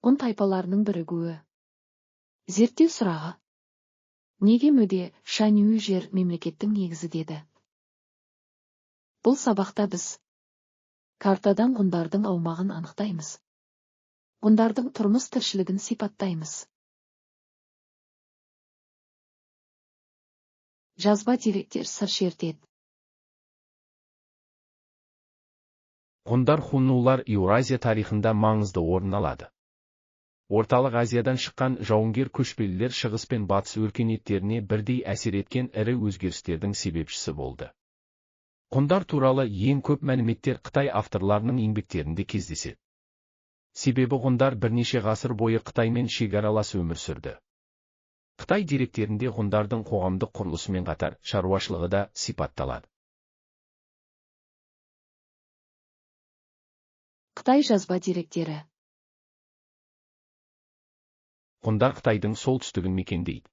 Ғұн тайпаларының бірігуі. Зерттеу сұрағы. Неге мөде Шанью жер мемлекеттің негізі деді? Бұл сабақта біз картадан ғұндардың аумағын анықтаймыз. Ғұндардың тұрмыс тіршілігін сипаттаймыз. Жазба деректер сыр шертеді. Ғұндар хуннулар Еуразия тарихында маңызды орын алады. Орталық Азиядан шыққан жауынгер көшпелілер шығыс пен батыс өркениеттеріне бірдей әсер еткен ірі өзгерістердің себепшісі болды. Ғұндар туралы ең көп мәліметтер Қытай авторларының еңбектерінде кездеседі. Себебі ғұндар бірнеше ғасыр бойы Қытаймен шекаралас өмір сүрді. Қытай деректерінде ғұндардың қоғамдық құрылысымен қатар шаруашылығы да сипатталады. Қытай жазба деректері. Ғұндар Қытайдың солтүстігін мекендейді.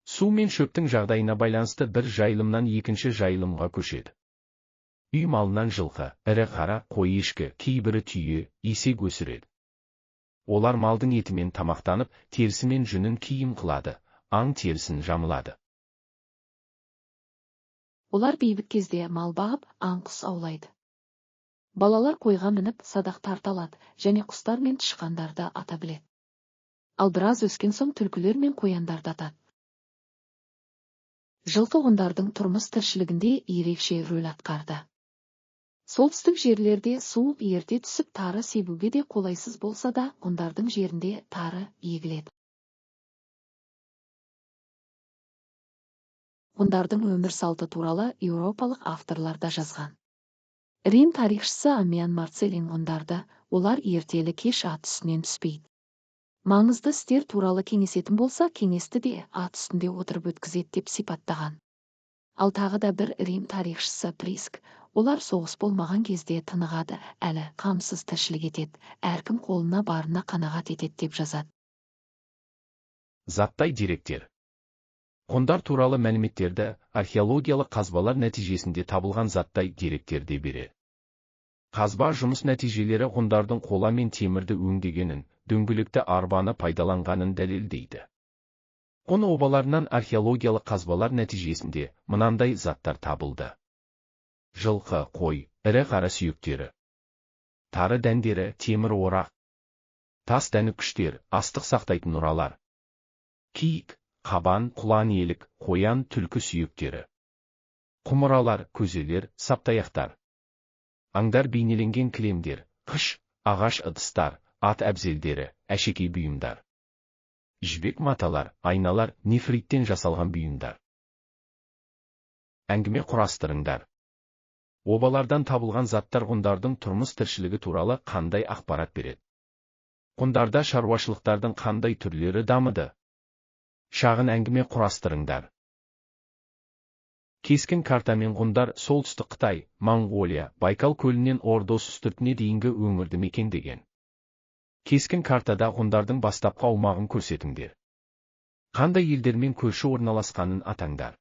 Су мен шөптің жағдайына байланысты бір жайылымнан екінші жайылымға көшеді. Үй малынан жылқы, ірі қара, қой ешкі, кейбірі түйе, есек өсіреді. Олар малдың етімен тамақтанып, терісі мен жүнін киім қылады, аң терісін жамылады. Олар бейбіт кезде мал бағып, аң құс аулайды. Балалар қойға мініп, садақ тарталады, және құстар мен тышқандарды ата біледі. Ал біраз өскен соң түлкілер мен қояндарды атады. Жылқы ғұндардың тұрмыс тіршілігінде ерекше рөл атқарды. Солтүстік жерлерде суық ерте түсіп тары себуге де қолайсыз болса да, ғұндардың жерінде тары егіледі. Ғұндардың өмір салты туралы еуропалық авторлар да жазған. Рим тарихшысы Амиан Марцелин ғұндарды, олар ертелі кеш ат үстінен түспейді. Маңызды істер туралы кеңесетін болса, кеңесті де ат үстінде отырып өткізеді деп сипаттаған. Ал тағы да бір Рим тарихшысы Приск, олар соғыс болмаған кезде тынығады, әлі қамсыз тіршілік етеді, әркім қолына барына қанағат етеді деп жазады. Заттай деректер. Ғұндар туралы мәліметтерді археологиялық қазбалар нәтижесінде табылған заттай деректерде береді. Қазба жұмыс нәтижелері ғұндардың қола мен темірді өңдегенін, дөңгелекті арбаны пайдаланғанын дәлелдейді. Ғұн обаларынан археологиялық қазбалар нәтижесінде мынандай заттар табылды. Жылқы, қой, ірі қара сүйектері, тары дәндері, темір орақ, тас дәніккіштер, астық сақтайтын ұралар, киік, қабан, құлан елік, қоян, түлкі сүйектері, құмыралар, көзелер, саптаяқтар, аңдар бейнеленген кілемдер, қыш, ағаш ыдыстар, ат әбзелдері, әшекей бұйымдар, жібек маталар, айналар, нефриттен жасалған бұйымдар. Әңгіме құрастырыңдар. Обалардан табылған заттар ғұндардың тұрмыс тіршілігі туралы қандай ақпарат береді? Ғұндарда шаруашылықтардың қандай түрлері дамыды? Шағын әңгіме құрастырыңдар. Кескін картамен ғұндар солтүстік Қытай, Моңғолия, Байкал көлінен Ордос үстіртіне дейінгі өңірді мекендеген. Кескін картада ғұндардың бастапқы аумағын көрсетіңдер. Қандай елдермен көрші орналасқанын атаңдар.